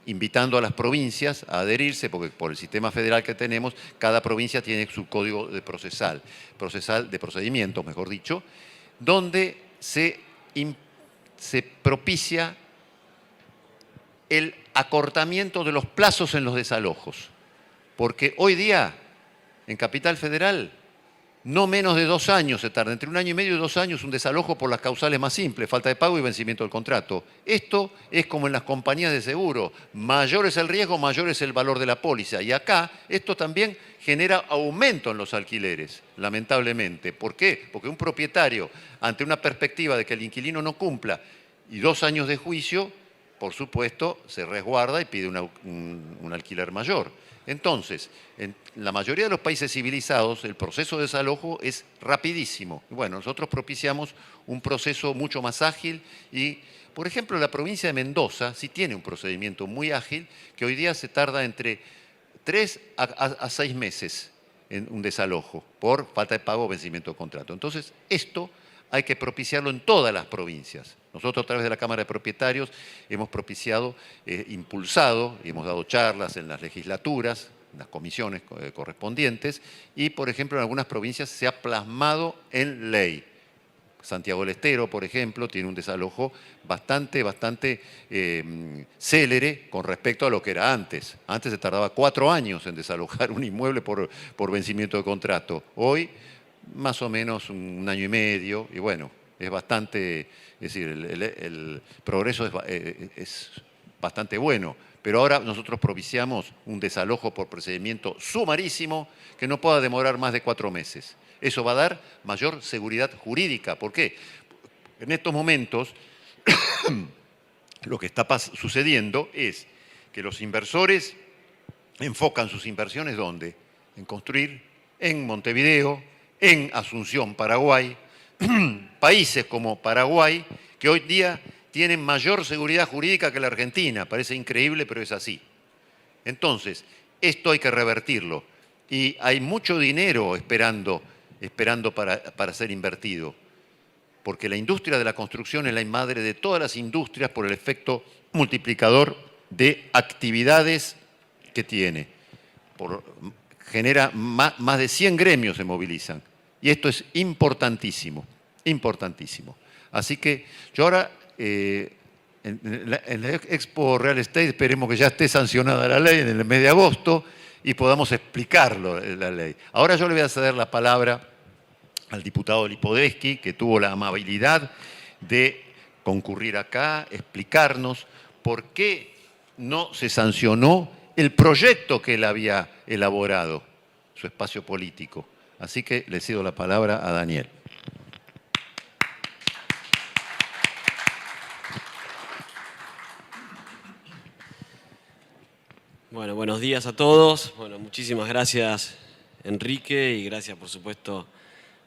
invitando a las provincias a adherirse, porque por el sistema federal que tenemos, cada provincia tiene su código de de procedimientos, mejor dicho, donde se propicia el acortamiento de los plazos en los desalojos. Porque hoy día, en Capital Federal, no menos de 2 años se tarda, entre 1 año y medio y 2 años, un desalojo por las causales más simples, falta de pago y vencimiento del contrato. Esto es como en las compañías de seguro, mayor es el riesgo, mayor es el valor de la póliza. Y acá esto también genera aumento en los alquileres, lamentablemente. ¿Por qué? Porque un propietario, ante una perspectiva de que el inquilino no cumpla y 2 años de juicio, por supuesto, se resguarda y pide un alquiler mayor. Entonces, en la mayoría de los países civilizados, el proceso de desalojo es rapidísimo. Bueno, nosotros propiciamos un proceso mucho más ágil y, por ejemplo, la provincia de Mendoza sí tiene un procedimiento muy ágil que hoy día se tarda entre 3 a 6 meses en un desalojo por falta de pago o vencimiento de contrato. Entonces, esto hay que propiciarlo en todas las provincias. Nosotros a través de la Cámara de Propietarios hemos propiciado, impulsado, y hemos dado charlas en las legislaturas, en las comisiones correspondientes, y por ejemplo en algunas provincias se ha plasmado en ley. Santiago del Estero, por ejemplo, tiene un desalojo bastante célere con respecto a lo que era antes. Antes se tardaba 4 años en desalojar un inmueble por vencimiento de contrato. Hoy, más o menos 1 año y medio, y bueno, es bastante, es decir, el progreso es bastante bueno. Pero ahora nosotros propiciamos un desalojo por procedimiento sumarísimo que no pueda demorar más de 4 meses. Eso va a dar mayor seguridad jurídica. ¿Por qué? En estos momentos lo que está sucediendo es que los inversores enfocan sus inversiones ¿dónde? En construir en Montevideo, en Asunción, Paraguay, países como Paraguay, que hoy día tienen mayor seguridad jurídica que la Argentina. Parece increíble, pero es así. Entonces, esto hay que revertirlo. Y hay mucho dinero esperando para ser invertido. Porque la industria de la construcción es la madre de todas las industrias por el efecto multiplicador de actividades que tiene. Genera más de 100 gremios se movilizan. Y esto es importantísimo, importantísimo. Así que yo ahora, en la Expo Real Estate, esperemos que ya esté sancionada la ley en el mes de agosto y podamos explicarlo, la ley. Ahora yo le voy a ceder la palabra al diputado Lipodesky, que tuvo la amabilidad de concurrir acá, explicarnos por qué no se sancionó el proyecto que él había elaborado, su espacio político. Así que le cedo la palabra a Daniel. Bueno, buenos días a todos. Bueno, muchísimas gracias, Enrique, y gracias, por supuesto,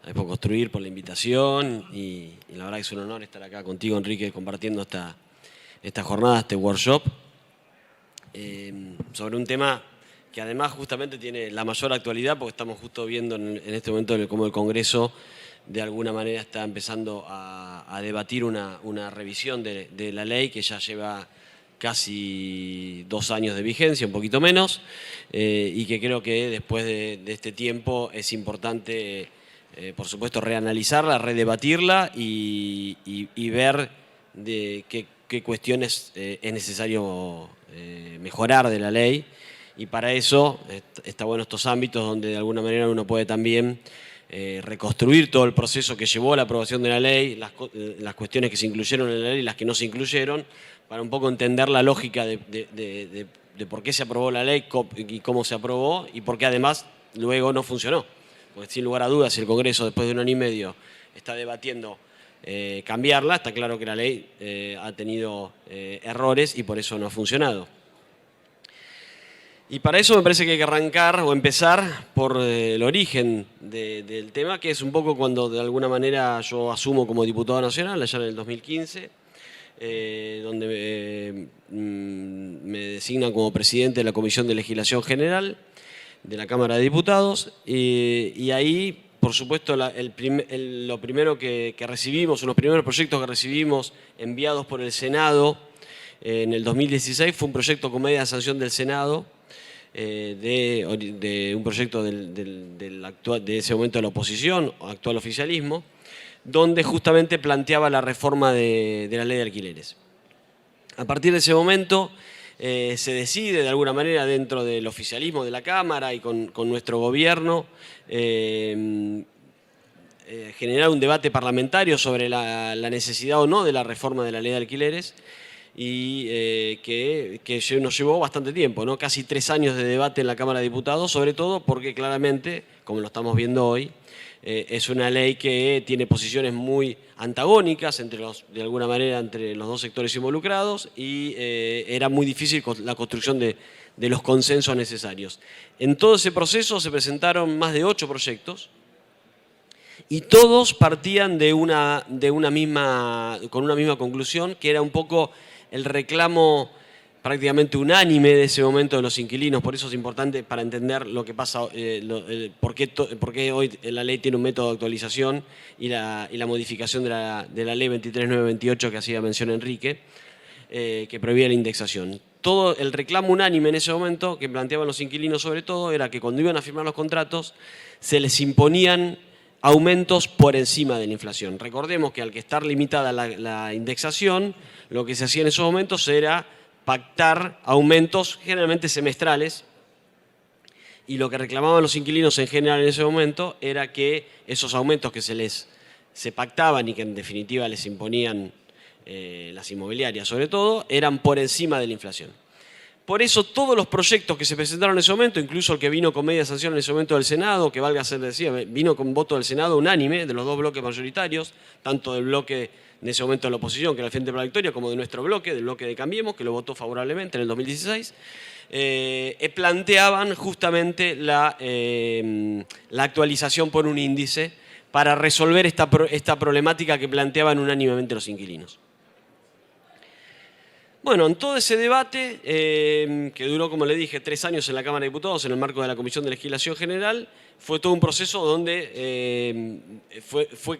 a Expo Construir por la invitación. Y la verdad que es un honor estar acá contigo, Enrique, compartiendo esta jornada, este workshop, sobre un tema que además justamente tiene la mayor actualidad, porque estamos justo viendo en este momento cómo el Congreso de alguna manera está empezando a debatir una revisión de la ley que ya lleva casi 2 años de vigencia, un poquito menos, y que creo que después de este tiempo es importante, por supuesto, reanalizarla, redebatirla y ver de qué cuestiones es necesario mejorar de la ley. Y para eso está bueno estos ámbitos donde de alguna manera uno puede también reconstruir todo el proceso que llevó a la aprobación de la ley, las cuestiones que se incluyeron en la ley y las que no se incluyeron, para un poco entender la lógica de por qué se aprobó la ley y cómo se aprobó y por qué además luego no funcionó. Porque sin lugar a dudas, si el Congreso después de 1 año y medio está debatiendo cambiarla, está claro que la ley ha tenido errores y por eso no ha funcionado. Y para eso me parece que hay que arrancar o empezar por el origen del tema, que es un poco cuando de alguna manera yo asumo como diputado nacional, allá en el 2015, donde me designan como presidente de la Comisión de Legislación General de la Cámara de Diputados, y ahí, por supuesto, lo primero que recibimos, los primeros proyectos que recibimos enviados por el Senado, en el 2016 fue un proyecto con media sanción del Senado, de un proyecto de ese momento de la oposición, actual oficialismo, donde justamente planteaba la reforma de la ley de alquileres. A partir de ese momento se decide de alguna manera dentro del oficialismo de la Cámara y con nuestro gobierno generar un debate parlamentario sobre la necesidad o no de la reforma de la ley de alquileres y que nos llevó bastante tiempo, ¿no? Casi 3 años de debate en la Cámara de Diputados, sobre todo porque claramente, como lo estamos viendo hoy, es una ley que tiene posiciones muy antagónicas de alguna manera entre los dos sectores involucrados y era muy difícil la construcción de los consensos necesarios. En todo ese proceso se presentaron más de 8 proyectos y todos partían con una misma conclusión, que era un poco el reclamo prácticamente unánime de ese momento de los inquilinos. Por eso es importante para entender lo que pasa, por qué hoy la ley tiene un método de actualización y la modificación de la ley 23.928 que hacía mención Enrique, que prohibía la indexación. Todo el reclamo unánime en ese momento que planteaban los inquilinos sobre todo era que cuando iban a firmar los contratos se les imponían aumentos por encima de la inflación. Recordemos que al que estar limitada la indexación, lo que se hacía en esos momentos era pactar aumentos generalmente semestrales, y lo que reclamaban los inquilinos en general en ese momento era que esos aumentos que se pactaban y que en definitiva les imponían las inmobiliarias sobre todo, eran por encima de la inflación. Por eso todos los proyectos que se presentaron en ese momento, incluso el que vino con media sanción en ese momento del Senado, que valga ser decía, vino con voto del Senado unánime, de los dos bloques mayoritarios, tanto del bloque de ese momento de la oposición, que era el Frente para la Victoria, como de nuestro bloque, del bloque de Cambiemos, que lo votó favorablemente en el 2016, planteaban justamente la actualización por un índice para resolver esta problemática que planteaban unánimemente los inquilinos. Bueno, en todo ese debate, que duró, como le dije, 3 años en la Cámara de Diputados, en el marco de la Comisión de Legislación General, fue todo un proceso donde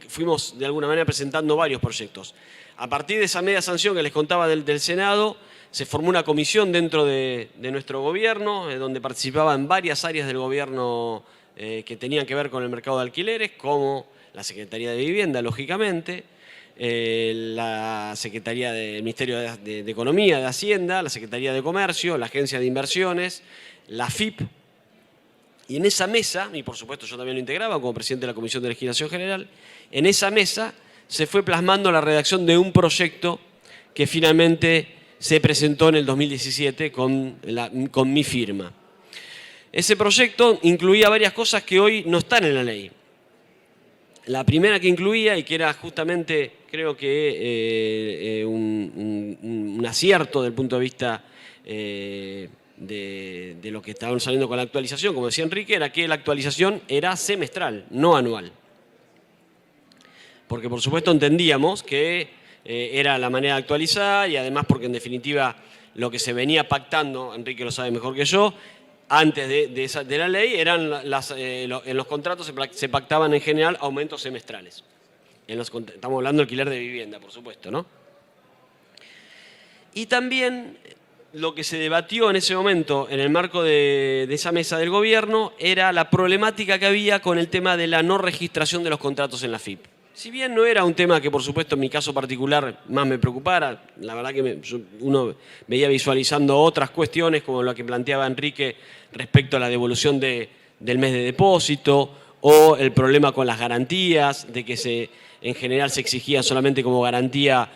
fuimos de alguna manera presentando varios proyectos. A partir de esa media sanción que les contaba del Senado, se formó una comisión dentro de nuestro gobierno, donde participaban varias áreas del gobierno que tenían que ver con el mercado de alquileres, como la Secretaría de Vivienda, lógicamente, la Secretaría del Ministerio de Economía, de Hacienda, la Secretaría de Comercio, la Agencia de Inversiones, la AFIP. Y en esa mesa, y por supuesto yo también lo integraba como presidente de la Comisión de Legislación General, en esa mesa se fue plasmando la redacción de un proyecto que finalmente se presentó en el 2017 con mi firma. Ese proyecto incluía varias cosas que hoy no están en la ley. La primera que incluía, y que era justamente, creo que un acierto desde el punto de vista de lo que estaban saliendo con la actualización, como decía Enrique, era que la actualización era semestral, no anual. Porque por supuesto entendíamos que era la manera de actualizar y además porque en definitiva lo que se venía pactando, Enrique lo sabe mejor que yo, antes de la ley, eran en los contratos se pactaban en general aumentos semestrales. Estamos hablando de alquiler de vivienda, por supuesto, ¿no? Y también lo que se debatió en ese momento, en el marco de esa mesa del gobierno, era la problemática que había con el tema de la no registración de los contratos en la AFIP. Si bien no era un tema que, por supuesto, en mi caso particular más me preocupara, la verdad que uno veía visualizando otras cuestiones, como lo que planteaba Enrique respecto a la devolución del mes de depósito, o el problema con las garantías, de que en general se exigía solamente como garantía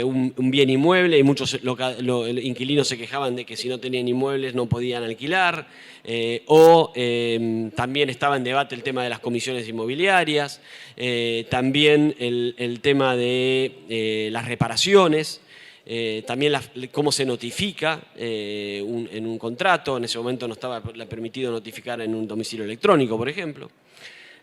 un bien inmueble, y muchos inquilinos se quejaban de que si no tenían inmuebles no podían alquilar, también estaba en debate el tema de las comisiones inmobiliarias, también el tema de las reparaciones, también cómo se notifica en un contrato. En ese momento no estaba permitido notificar en un domicilio electrónico, por ejemplo.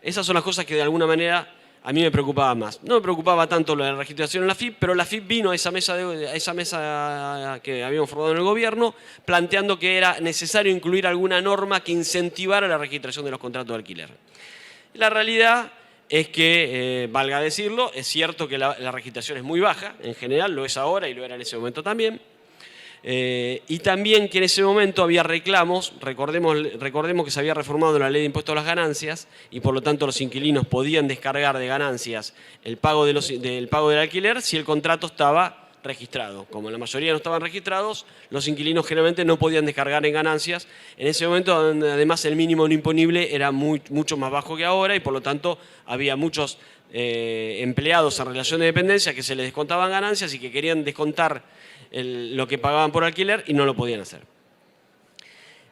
Esas son las cosas que de alguna manera a mí me preocupaba más. No me preocupaba tanto lo de la registración en la AFIP, pero la AFIP vino a esa mesa que habíamos formado en el gobierno planteando que era necesario incluir alguna norma que incentivara la registración de los contratos de alquiler. La realidad es que, valga decirlo, es cierto que la registración es muy baja, en general lo es ahora y lo era en ese momento también, Y también que en ese momento había reclamos, recordemos que se había reformado la ley de impuestos a las ganancias y por lo tanto los inquilinos podían descargar de ganancias el pago del pago del alquiler si el contrato estaba registrado. Como la mayoría no estaban registrados, los inquilinos generalmente no podían descargar en ganancias. En ese momento, además, el mínimo no imponible era mucho más bajo que ahora y por lo tanto había muchos empleados en relación de dependencia que se les descontaban ganancias y que querían descontar lo que pagaban por alquiler y no lo podían hacer.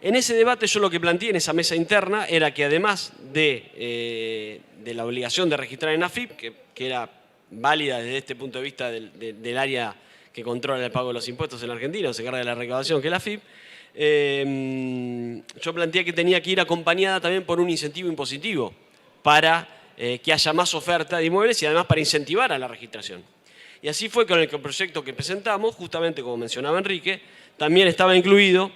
En ese debate yo lo que planteé en esa mesa interna era que además de la obligación de registrar en AFIP, que era válida desde este punto de vista del área que controla el pago de los impuestos en la Argentina, se encarga de la recaudación, que es la AFIP, yo planteé que tenía que ir acompañada también por un incentivo impositivo para que haya más oferta de inmuebles y además para incentivar a la registración. Y así fue con el proyecto que presentamos, justamente como mencionaba Enrique, también estaba incluido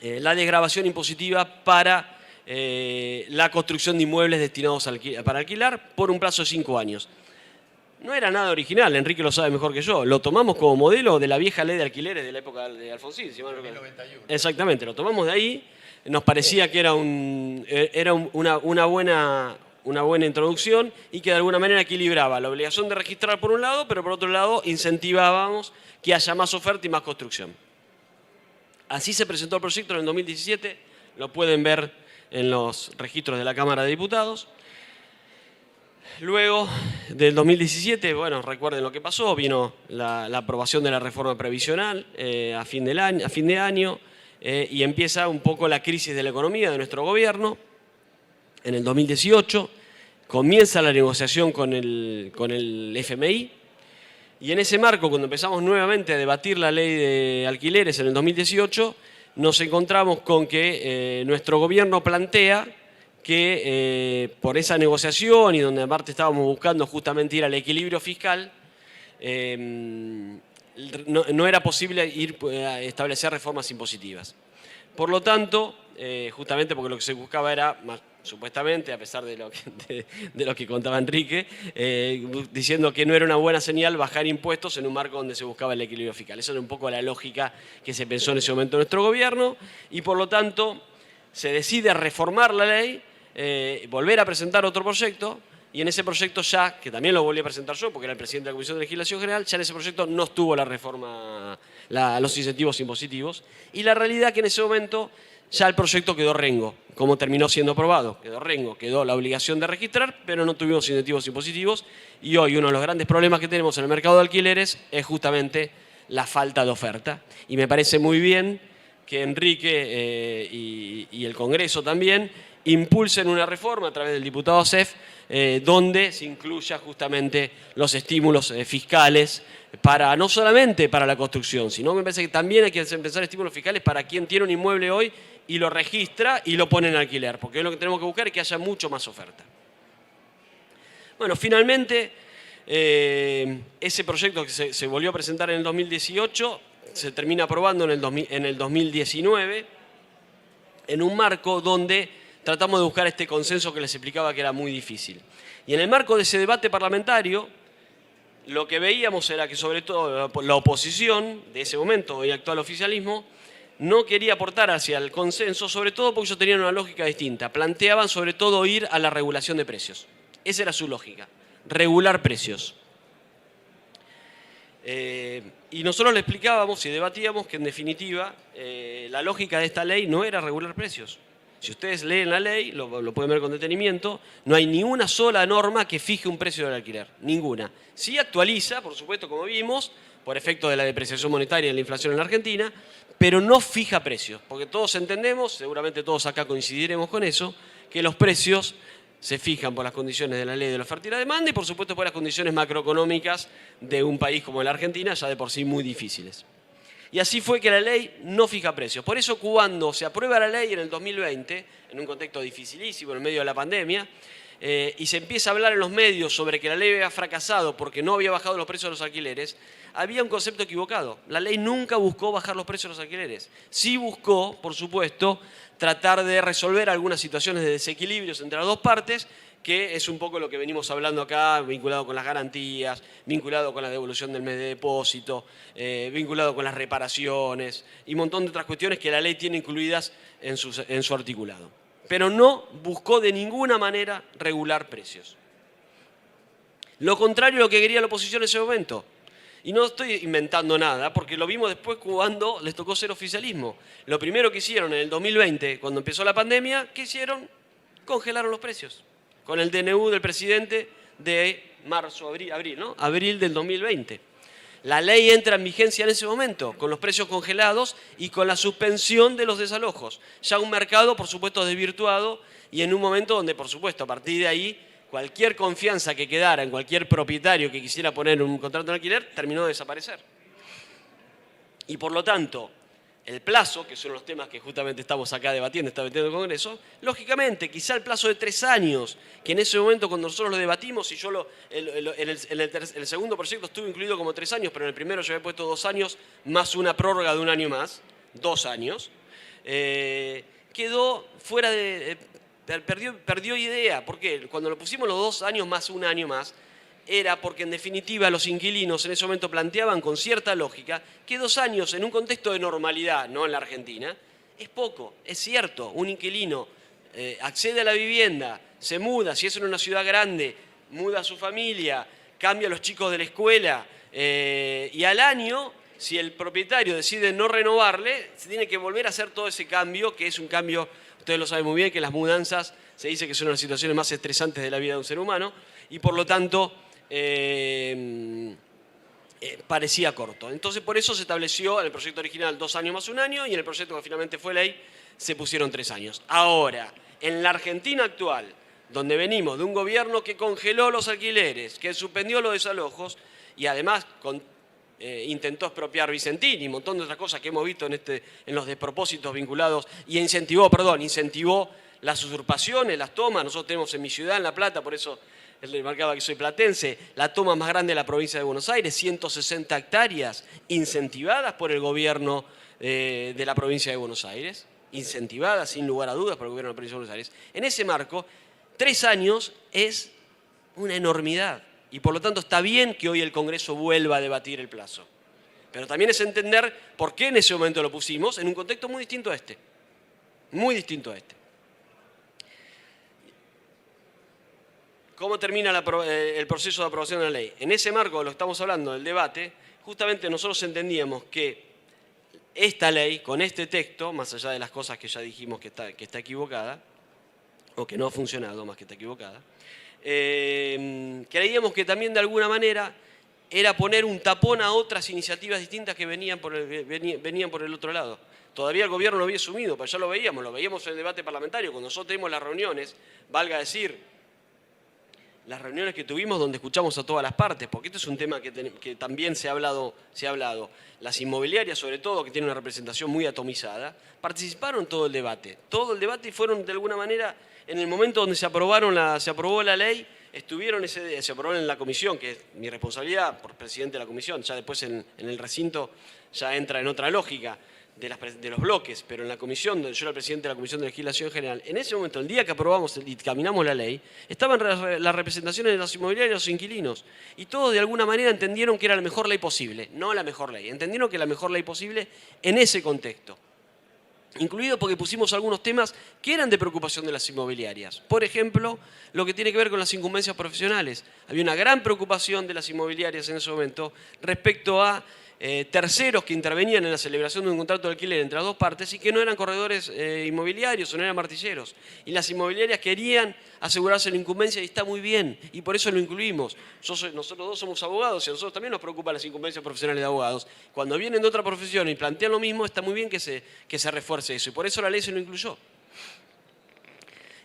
la desgravación impositiva para la construcción de inmuebles destinados para alquilar por un plazo de 5 años. No era nada original, Enrique lo sabe mejor que yo. Lo tomamos como modelo de la vieja ley de alquileres de la época de Alfonsín. Si mal no recuerdo. 91. Exactamente, lo tomamos de ahí. Nos parecía que era una buena introducción y que de alguna manera equilibraba la obligación de registrar por un lado, pero por otro lado incentivábamos que haya más oferta y más construcción. Así se presentó el proyecto en el 2017, lo pueden ver en los registros de la Cámara de Diputados. Luego del 2017, bueno, recuerden lo que pasó, vino la aprobación de la reforma previsional a fin de año y empieza un poco la crisis de la economía de nuestro gobierno. En el 2018 comienza la negociación con el FMI y en ese marco, cuando empezamos nuevamente a debatir la ley de alquileres en el 2018, nos encontramos con que nuestro gobierno plantea que por esa negociación y donde aparte estábamos buscando justamente ir al equilibrio fiscal, no era posible a establecer reformas impositivas. Por lo tanto, justamente porque lo que se buscaba era, supuestamente, a pesar de lo que contaba Enrique, diciendo que no era una buena señal bajar impuestos en un marco donde se buscaba el equilibrio fiscal. Esa era un poco la lógica que se pensó en ese momento en nuestro gobierno y por lo tanto se decide reformar la ley, volver a presentar otro proyecto y en ese proyecto ya, que también lo volví a presentar yo porque era el presidente de la Comisión de Legislación General, ya en ese proyecto no estuvo la reforma, los incentivos impositivos y la realidad es que en ese momento ya el proyecto quedó rengo, como terminó siendo aprobado. Quedó rengo, quedó la obligación de registrar, pero no tuvimos incentivos impositivos y hoy uno de los grandes problemas que tenemos en el mercado de alquileres es justamente la falta de oferta. Y me parece muy bien que Enrique y el Congreso también impulsen una reforma a través del diputado Acef, donde se incluya justamente los estímulos fiscales para no solamente para la construcción, sino me parece que también hay que empezar estímulos fiscales para quien tiene un inmueble hoy y lo registra y lo pone en alquiler, porque hoy lo que tenemos que buscar es que haya mucho más oferta. Bueno, finalmente, ese proyecto que se volvió a presentar en el 2018 se termina aprobando en el 2019 en un marco donde tratamos de buscar este consenso que les explicaba que era muy difícil. Y en el marco de ese debate parlamentario, lo que veíamos era que sobre todo la oposición de ese momento, hoy actual oficialismo, no quería aportar hacia el consenso, sobre todo porque ellos tenían una lógica distinta. Planteaban sobre todo ir a la regulación de precios. Esa era su lógica, regular precios. Y nosotros le explicábamos y debatíamos que en definitiva la lógica de esta ley no era regular precios. Si ustedes leen la ley, lo pueden ver con detenimiento, no hay ni una sola norma que fije un precio del alquiler, ninguna. Sí actualiza, por supuesto, como vimos, por efecto de la depreciación monetaria y de la inflación en la Argentina, pero no fija precios, porque todos entendemos, seguramente todos acá coincidiremos con eso, que los precios se fijan por las condiciones de la ley de la oferta y la demanda y por supuesto por las condiciones macroeconómicas de un país como la Argentina, ya de por sí muy difíciles. Y así fue que la ley no fija precios. Por eso cuando se aprueba la ley en el 2020, en un contexto dificilísimo, en medio de la pandemia, y se empieza a hablar en los medios sobre que la ley había fracasado porque no había bajado los precios de los alquileres, había un concepto equivocado. La ley nunca buscó bajar los precios de los alquileres. Sí buscó, por supuesto, tratar de resolver algunas situaciones de desequilibrios entre las dos partes que es un poco lo que venimos hablando acá, vinculado con las garantías, vinculado con la devolución del mes de depósito, vinculado con las reparaciones y un montón de otras cuestiones que la ley tiene incluidas en su articulado. Pero no buscó de ninguna manera regular precios. Lo contrario a lo que quería la oposición en ese momento. Y no estoy inventando nada, porque lo vimos después cuando les tocó ser oficialismo. Lo primero que hicieron en el 2020, cuando empezó la pandemia, ¿qué hicieron? Congelaron los precios. Con el DNU del presidente de abril, ¿no? Abril del 2020. La ley entra en vigencia en ese momento, con los precios congelados y con la suspensión de los desalojos. Ya un mercado, por supuesto, desvirtuado y en un momento donde, por supuesto, a partir de ahí, cualquier confianza que quedara en cualquier propietario que quisiera poner un contrato de alquiler terminó de desaparecer. Y por lo tanto, el plazo, que son los temas que justamente estamos acá debatiendo, está debatiendo el Congreso, lógicamente, quizá el plazo de 3 años, que en ese momento cuando nosotros lo debatimos, y yo en el segundo proyecto estuvo incluido como 3 años, pero en el primero yo había puesto 2 años, más una prórroga de 1 año más, 2 años, quedó fuera de... Perdió idea. ¿Por qué? Cuando lo pusimos los 2 años más 1 año más, era porque en definitiva los inquilinos en ese momento planteaban con cierta lógica que 2 años en un contexto de normalidad, no en la Argentina, es poco, es cierto. Un inquilino accede a la vivienda, se muda, si es en una ciudad grande, muda a su familia, cambia a los chicos de la escuela y al año, si el propietario decide no renovarle, se tiene que volver a hacer todo ese cambio, que es un cambio... Ustedes lo saben muy bien que las mudanzas se dice que son las situaciones más estresantes de la vida de un ser humano y por lo tanto parecía corto. Entonces por eso se estableció en el proyecto original 2 años más 1 año y en el proyecto que finalmente fue ley se pusieron 3 años. Ahora, en la Argentina actual, donde venimos de un gobierno que congeló los alquileres, que suspendió los desalojos y además intentó expropiar Vicentín y un montón de otras cosas que hemos visto en los despropósitos vinculados y incentivó las usurpaciones, las tomas. Nosotros tenemos en mi ciudad, en La Plata, por eso le marcaba que soy platense, la toma más grande de la provincia de Buenos Aires, 160 hectáreas incentivadas por el gobierno de la provincia de Buenos Aires, incentivadas sin lugar a dudas por el gobierno de la provincia de Buenos Aires. En ese marco, 3 años es una enormidad. Y por lo tanto está bien que hoy el Congreso vuelva a debatir el plazo. Pero también es entender por qué en ese momento lo pusimos en un contexto muy distinto a este. Muy distinto a este. ¿Cómo termina el proceso de aprobación de la ley? En ese marco de lo que estamos hablando, del debate, justamente nosotros entendíamos que esta ley, con este texto, más allá de las cosas que ya dijimos que está equivocada, o que no ha funcionado, más que está equivocada, creíamos que también de alguna manera era poner un tapón a otras iniciativas distintas que venían por el otro lado. Todavía el gobierno lo había asumido, pero ya lo veíamos en el debate parlamentario, cuando nosotros tenemos las reuniones, valga decir, las reuniones que tuvimos donde escuchamos a todas las partes, porque esto es un tema que también se ha hablado. Las inmobiliarias, sobre todo, que tienen una representación muy atomizada, participaron en todo el debate y fueron de alguna manera, en el momento donde se aprobó la ley, se aprobó en la comisión, que es mi responsabilidad por presidente de la comisión, ya después en el recinto ya entra en otra lógica de los bloques, pero en la comisión, donde yo era el presidente de la Comisión de Legislación General, en ese momento, el día que aprobamos y caminamos la ley, estaban las representaciones de los inmobiliarios y los inquilinos, y todos de alguna manera entendieron que era la mejor ley posible, no la mejor ley, entendieron que la mejor ley posible en ese contexto. Incluido porque pusimos algunos temas que eran de preocupación de las inmobiliarias. Por ejemplo, lo que tiene que ver con las incumbencias profesionales. Había una gran preocupación de las inmobiliarias en ese momento respecto a terceros que intervenían en la celebración de un contrato de alquiler entre las dos partes y que no eran corredores inmobiliarios o no eran martilleros. Y las inmobiliarias querían asegurarse la incumbencia y está muy bien, y por eso lo incluimos. Nosotros dos somos abogados y a nosotros también nos preocupan las incumbencias profesionales de abogados. Cuando vienen de otra profesión y plantean lo mismo, está muy bien que se refuerce eso, y por eso la ley se lo incluyó.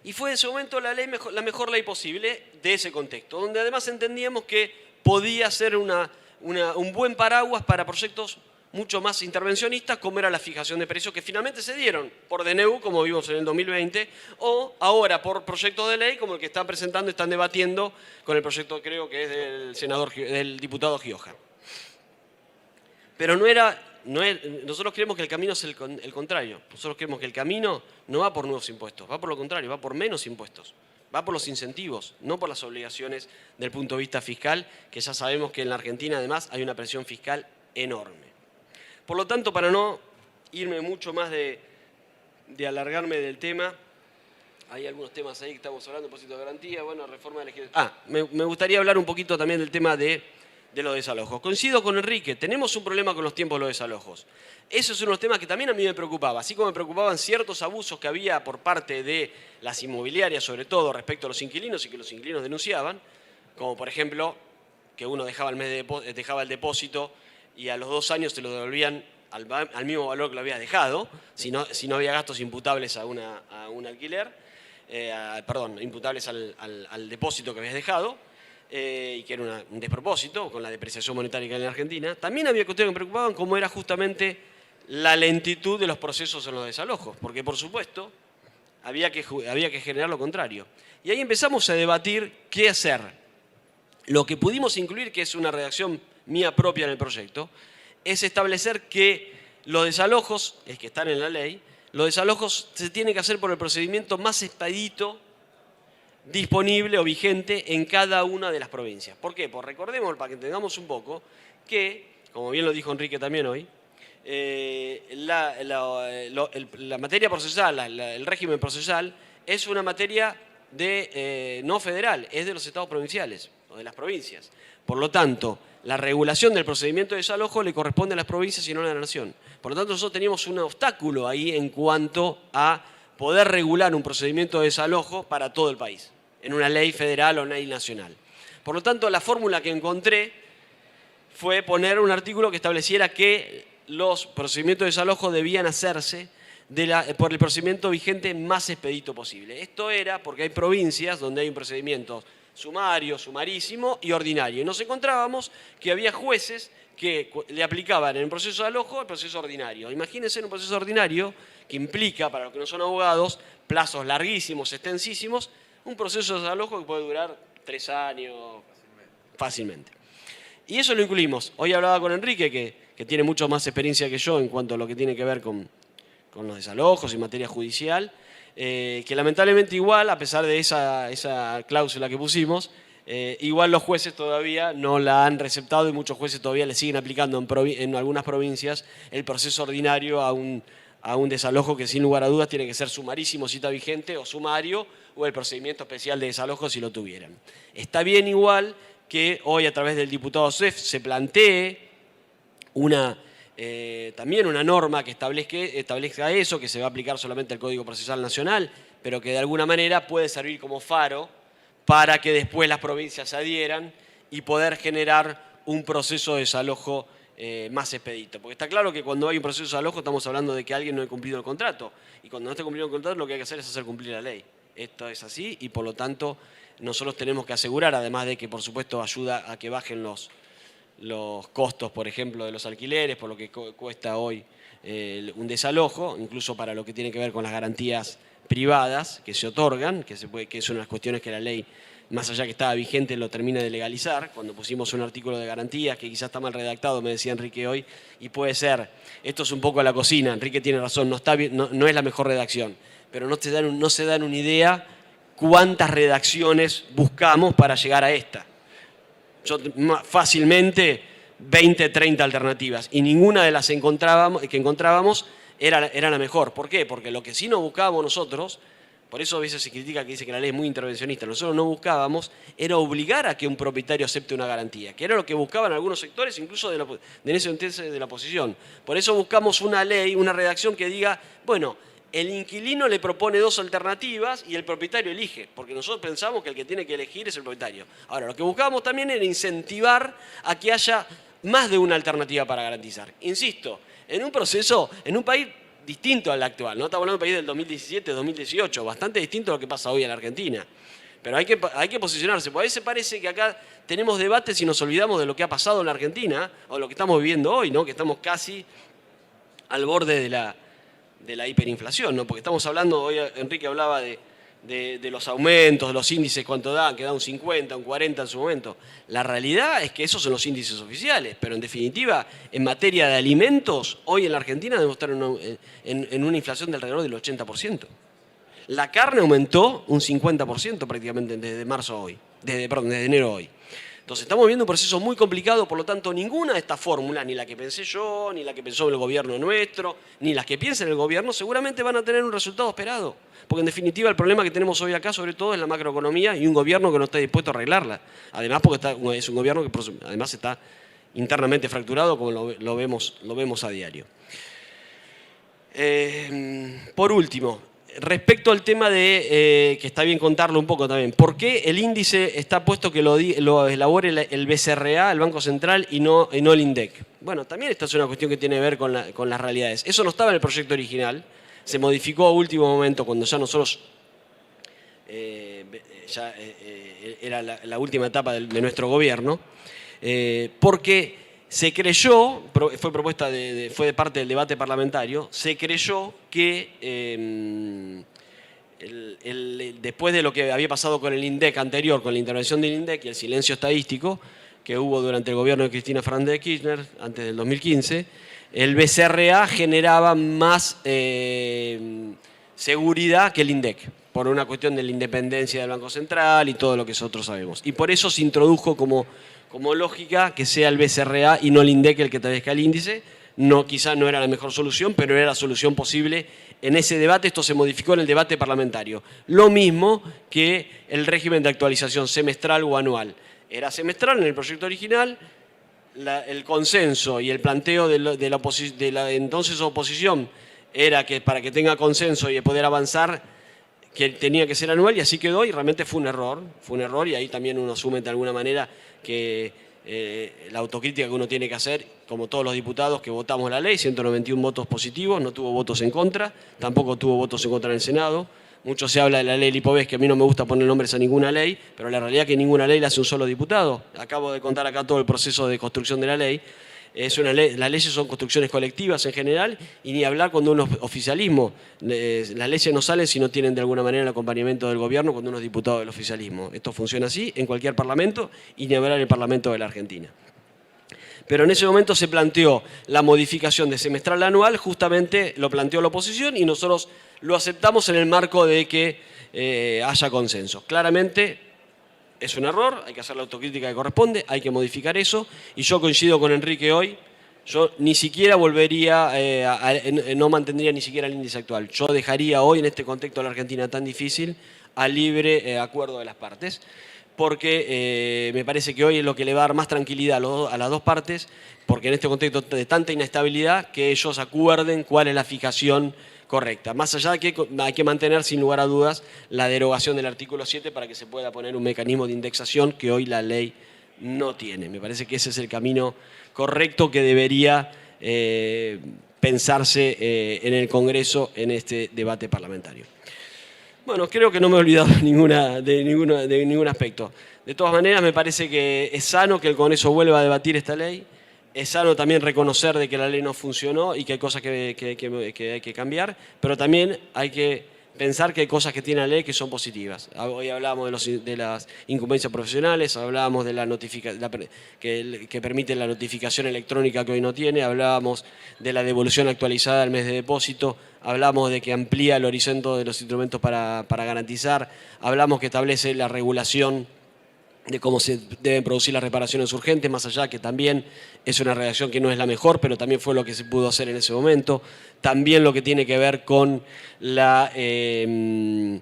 Y fue en ese momento la mejor ley posible de ese contexto, donde además entendíamos que podía ser un buen paraguas para proyectos mucho más intervencionistas, como era la fijación de precios, que finalmente se dieron por DNU, como vimos en el 2020, o ahora por proyectos de ley, como el que están presentando y están debatiendo con el proyecto, creo que es del diputado Gioja. Pero nosotros creemos que el camino es el contrario. Nosotros creemos que el camino no va por nuevos impuestos, va por lo contrario, va por menos impuestos. va por los incentivos, no por las obligaciones del punto de vista fiscal, que ya sabemos que en la Argentina además hay una presión fiscal enorme. Por lo tanto, para no irme mucho más de alargarme del tema, hay algunos temas ahí que estamos hablando, depósito de garantía, bueno, reforma de legislación. Me gustaría hablar un poquito también del tema de los desalojos. Coincido con Enrique, tenemos un problema con los tiempos de los desalojos. Eso es uno de los temas que también a mí me preocupaba, así como me preocupaban ciertos abusos que había por parte de las inmobiliarias, sobre todo respecto a los inquilinos y que los inquilinos denunciaban, como por ejemplo que uno dejaba el depósito y a los 2 años se lo devolvían al mismo valor que lo habías dejado, si no había gastos imputables a un alquiler, imputables al depósito que habías dejado, y que era un despropósito con la depreciación monetaria que hay en la Argentina. También había cuestiones que me preocupaban, como era justamente la lentitud de los procesos en los desalojos, porque por supuesto había que generar lo contrario. Y ahí empezamos a debatir qué hacer. Lo que pudimos incluir, que es una redacción mía propia en el proyecto, es establecer que los desalojos, es que están en la ley, los desalojos se tienen que hacer por el procedimiento más expedito disponible o vigente en cada una de las provincias. ¿Por qué? Pues recordemos, para que entendamos un poco, que, como bien lo dijo Enrique también hoy, la materia procesal, el régimen procesal, es una materia no federal, es de los estados provinciales o de las provincias. Por lo tanto, la regulación del procedimiento de desalojo le corresponde a las provincias y no a la nación. Por lo tanto, nosotros teníamos un obstáculo ahí en cuanto a poder regular un procedimiento de desalojo para todo el país, en una ley federal o una ley nacional. Por lo tanto, la fórmula que encontré fue poner un artículo que estableciera que los procedimientos de desalojo debían hacerse por el procedimiento vigente más expedito posible. Esto era porque hay provincias donde hay un procedimiento sumario, sumarísimo y ordinario. Y nos encontrábamos que había jueces que le aplicaban en el proceso de desalojo el proceso ordinario. Imagínense un proceso ordinario que implica, para los que no son abogados, plazos larguísimos, extensísimos, un proceso de desalojo que puede durar 3 años fácilmente. Y eso lo incluimos. Hoy hablaba con Enrique, que tiene mucho más experiencia que yo en cuanto a lo que tiene que ver con los desalojos y materia judicial, que lamentablemente igual, a pesar de esa cláusula que pusimos, igual los jueces todavía no la han receptado y muchos jueces todavía le siguen aplicando en algunas provincias el proceso ordinario a un desalojo que sin lugar a dudas tiene que ser sumarísimo, cita vigente, o sumario, o el procedimiento especial de desalojo si lo tuvieran. Está bien igual que hoy a través del diputado Sef se plantee también una norma que establezca eso, que se va a aplicar solamente al Código Procesal Nacional, pero que de alguna manera puede servir como faro para que después las provincias se adhieran y poder generar un proceso de desalojo más expedito. Porque está claro que cuando hay un proceso de desalojo estamos hablando de que alguien no ha cumplido el contrato. Y cuando no esté cumplido el contrato lo que hay que hacer es hacer cumplir la ley. Esto es así y por lo tanto nosotros tenemos que asegurar, además de que por supuesto ayuda a que bajen los costos, por ejemplo, de los alquileres, por lo que cuesta hoy un desalojo, incluso para lo que tiene que ver con las garantías privadas que se otorgan, que son unas cuestiones que la ley, más allá que estaba vigente, lo termina de legalizar. Cuando pusimos un artículo de garantías, que quizás está mal redactado, me decía Enrique hoy, y puede ser, esto es un poco a la cocina, Enrique tiene razón, no es la mejor redacción, pero no se dan una idea cuántas redacciones buscamos para llegar a esta. Fácilmente 20, 30 alternativas y ninguna de las que encontrábamos era la mejor. ¿Por qué? Porque lo que sí no buscábamos nosotros, por eso a veces se critica que dice que la ley es muy intervencionista, nosotros no buscábamos era obligar a que un propietario acepte una garantía, que era lo que buscaban algunos sectores, incluso en ese entonces de la oposición. Por eso buscamos una ley, una redacción que diga, bueno, el inquilino le propone 2 alternativas y el propietario elige, porque nosotros pensamos que el que tiene que elegir es el propietario. Ahora, lo que buscábamos también era incentivar a que haya más de una alternativa para garantizar. Insisto, en un país distinto al actual, no estamos hablando de un país del 2017, 2018, bastante distinto a lo que pasa hoy en Argentina. Pero hay que posicionarse, porque a veces parece que acá tenemos debates y nos olvidamos de lo que ha pasado en la Argentina, o lo que estamos viviendo hoy, ¿no? Que estamos casi al borde de la hiperinflación, ¿no? Porque estamos hablando, hoy Enrique hablaba de los aumentos, de los índices, cuánto dan, que da un 50, un 40 en su momento. La realidad es que esos son los índices oficiales, pero en definitiva, en materia de alimentos, hoy en la Argentina debemos estar en una inflación de alrededor del 80%. La carne aumentó un 50% prácticamente desde marzo a hoy, desde enero a hoy. Entonces estamos viendo un proceso muy complicado, por lo tanto ninguna de estas fórmulas, ni la que pensé yo, ni la que pensó el gobierno nuestro, ni las que piensa el gobierno, seguramente van a tener un resultado esperado. Porque en definitiva el problema que tenemos hoy acá sobre todo es la macroeconomía y un gobierno que no está dispuesto a arreglarla. Además porque es un gobierno que además está internamente fracturado como lo vemos a diario. Por último, respecto al tema de, que está bien contarlo un poco también, ¿por qué el índice está puesto que lo elabore el BCRA, el Banco Central, y no el INDEC? Bueno, también esta es una cuestión que tiene que ver con las realidades. Eso no estaba en el proyecto original, se modificó a último momento cuando ya nosotros, era la última etapa de nuestro gobierno, porque se creyó, fue propuesta fue de parte del debate parlamentario, se creyó que después de lo que había pasado con el INDEC anterior, con la intervención del INDEC y el silencio estadístico que hubo durante el gobierno de Cristina Fernández de Kirchner, antes del 2015, el BCRA generaba más seguridad que el INDEC, por una cuestión de la independencia del Banco Central y todo lo que nosotros sabemos. Y por eso se introdujo como lógica que sea el BCRA y no el INDEC el que establezca el índice. Quizás no era la mejor solución, pero era la solución posible en ese debate. Esto se modificó en el debate parlamentario. Lo mismo que el régimen de actualización semestral o anual. Era semestral en el proyecto original. El consenso y el planteo de la entonces oposición era que para que tenga consenso y poder avanzar, que tenía que ser anual, y así quedó, y realmente fue un error, y ahí también uno asume de alguna manera que la autocrítica que uno tiene que hacer, como todos los diputados que votamos la ley, 191 votos positivos, no tuvo votos en contra, tampoco tuvo votos en contra en el Senado. Mucho se habla de la ley del IPOBES, que a mí no me gusta poner nombres a ninguna ley, pero la realidad es que ninguna ley la hace un solo diputado. Acabo de contar acá todo el proceso de construcción de la ley. Las leyes son construcciones colectivas en general, y ni hablar cuando uno es oficialismo. Las leyes no salen si no tienen de alguna manera el acompañamiento del gobierno cuando uno es diputado del oficialismo. Esto funciona así en cualquier parlamento, y ni hablar en el Parlamento de la Argentina. Pero en ese momento se planteó la modificación de semestral a anual, justamente lo planteó la oposición y nosotros lo aceptamos en el marco de que haya consenso. Claramente es un error, hay que hacer la autocrítica que corresponde, hay que modificar eso, y yo coincido con Enrique hoy. Yo ni siquiera volvería, no mantendría ni siquiera el índice actual. Yo dejaría hoy, en este contexto de la Argentina tan difícil, al libre acuerdo de las partes, porque me parece que hoy es lo que le va a dar más tranquilidad a las dos partes, porque en este contexto de tanta inestabilidad, que ellos acuerden cuál es la fijación correcta. Más allá de que hay que mantener sin lugar a dudas la derogación del artículo 7 para que se pueda poner un mecanismo de indexación que hoy la ley no tiene. Me parece que ese es el camino correcto que debería pensarse en el Congreso en este debate parlamentario. Bueno, creo que no me he olvidado de ningún aspecto. De todas maneras, me parece que es sano que el Congreso vuelva a debatir esta ley. Es sano también reconocer de que la ley no funcionó y que hay cosas que hay que cambiar, pero también hay que pensar que hay cosas que tiene la ley que son positivas. Hoy hablábamos de las incumbencias profesionales, hablábamos de que permite la notificación electrónica que hoy no tiene, hablábamos de la devolución actualizada al mes de depósito, hablamos de que amplía el horizonte de los instrumentos para garantizar, hablamos que establece la regulación de cómo se deben producir las reparaciones urgentes, más allá que también es una redacción que no es la mejor, pero también fue lo que se pudo hacer en ese momento. También lo que tiene que ver con el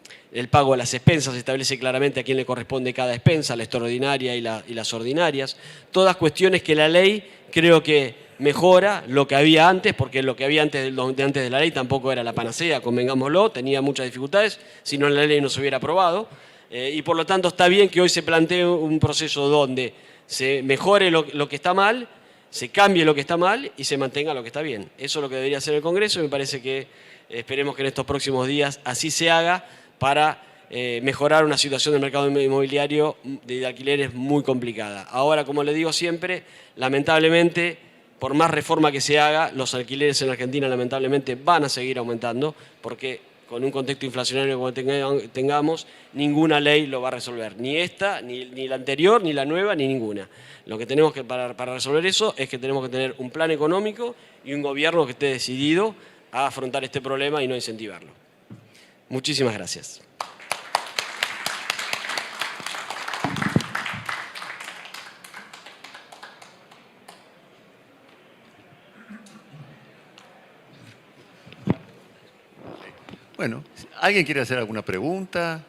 pago de las expensas, establece claramente a quién le corresponde cada expensa, la extraordinaria y las ordinarias. Todas cuestiones que la ley creo que mejora lo que había antes, porque lo que había antes de la ley tampoco era la panacea, convengámoslo, tenía muchas dificultades, si no la ley no se hubiera aprobado. Y por lo tanto está bien que hoy se plantee un proceso donde se mejore lo que está mal, se cambie lo que está mal y se mantenga lo que está bien. Eso es lo que debería hacer el Congreso, y me parece que esperemos que en estos próximos días así se haga para mejorar una situación del mercado inmobiliario de alquileres muy complicada. Ahora, como le digo siempre, lamentablemente, por más reforma que se haga, los alquileres en Argentina lamentablemente van a seguir aumentando, porque con un contexto inflacionario como tengamos, ninguna ley lo va a resolver. Ni esta, ni la anterior, ni la nueva, ni ninguna. Lo que tenemos que, para resolver eso, es que tenemos que tener un plan económico y un gobierno que esté decidido a afrontar este problema y no incentivarlo. Muchísimas gracias. Bueno, ¿alguien quiere hacer alguna pregunta?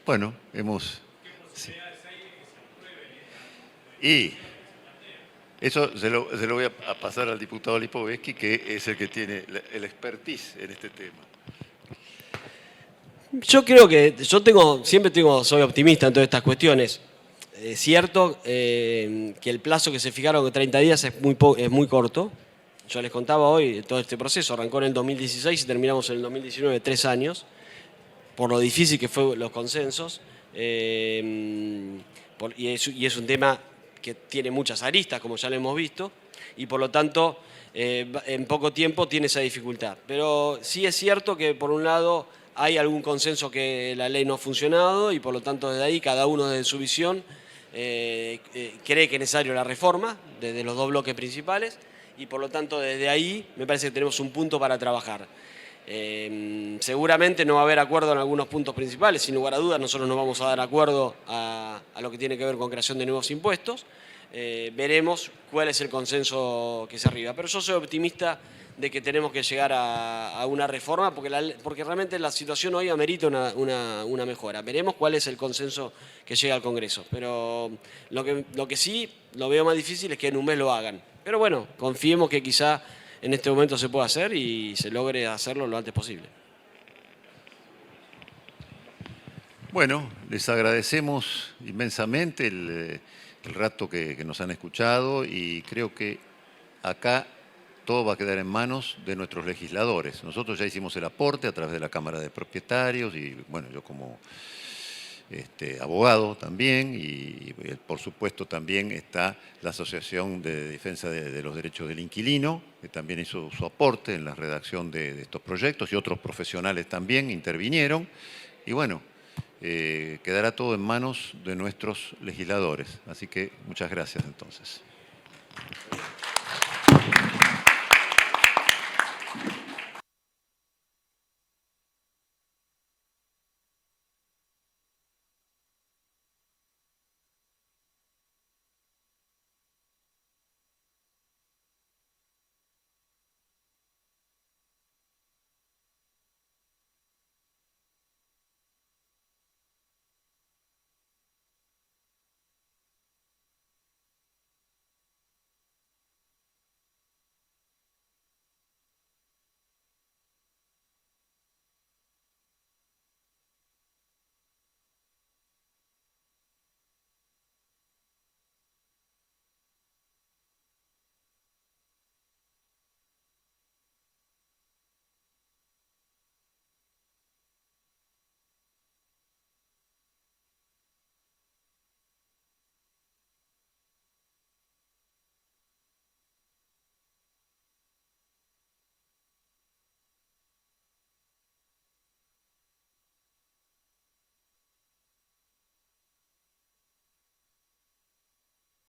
Bueno, hemos... sí. Y eso se lo voy a pasar al diputado Lipovetsky, que es el que tiene el expertise en este tema. Yo creo que soy optimista en todas estas cuestiones. Es cierto que el plazo que se fijaron de 30 días es muy corto. Yo les contaba hoy, todo este proceso arrancó en el 2016 y terminamos en el 2019, 3 años, por lo difícil que fueron los consensos. Y es un tema que tiene muchas aristas, como ya lo hemos visto, y por lo tanto en poco tiempo tiene esa dificultad. Pero sí es cierto que por un lado hay algún consenso que la ley no ha funcionado y por lo tanto desde ahí cada uno desde su visión cree que es necesario la reforma desde los dos bloques principales y por lo tanto desde ahí me parece que tenemos un punto para trabajar. Seguramente no va a haber acuerdo en algunos puntos principales, sin lugar a dudas nosotros no vamos a dar acuerdo a lo que tiene que ver con creación de nuevos impuestos. Veremos cuál es el consenso que se arriba. Pero yo soy optimista de que tenemos que llegar a una reforma porque realmente la situación hoy amerita una mejora. Veremos cuál es el consenso que llega al Congreso. Pero lo que sí lo veo más difícil es que en un mes lo hagan. Pero bueno, confiemos que quizá en este momento se pueda hacer y se logre hacerlo lo antes posible. Bueno, les agradecemos inmensamente el rato que nos han escuchado y creo que acá todo va a quedar en manos de nuestros legisladores. Nosotros ya hicimos el aporte a través de la Cámara de Propietarios y bueno, yo como abogado también y por supuesto también está la Asociación de Defensa de los Derechos del Inquilino, que también hizo su aporte en la redacción de estos proyectos y otros profesionales también intervinieron. Y bueno, quedará todo en manos de nuestros legisladores. Así que muchas gracias entonces.